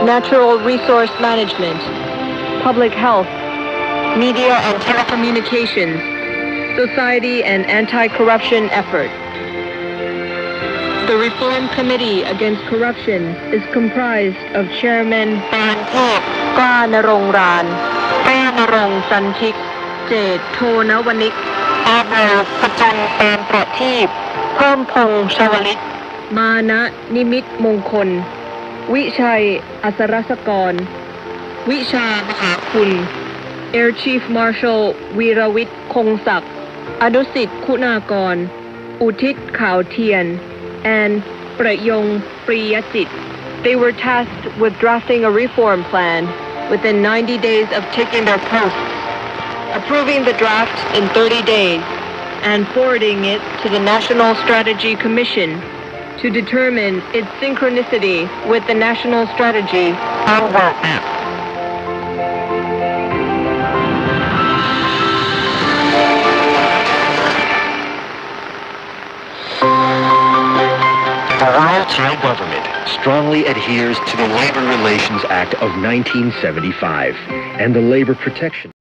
natural resource management, public health, media and telecommunications, society and anti-corruption effort. The Reform Committee Against Corruption is comprised of Chairman Ban Thep Kranarong Pranarong Santik, Jet Thonavanik, Admiral Pajan Pan Prateep, Phom Phong Shawalit, Mana Nimit Mongkol, Vichai Asarasakor, Vicha Mahakul, Air Chief Marshal Virawit Khongsak, Adusit Kunakor, Utit Khao Tien, and Prayong Priyachit. They were tasked with drafting a reform plan within 90 days of taking their posts, approving the draft in 30 days, and forwarding it to the National Strategy Commission to determine its synchronicity with the National Strategy and Roadmap. The Royal Thai government strongly adheres to the Labor Relations Act of 1975 and the Labor Protection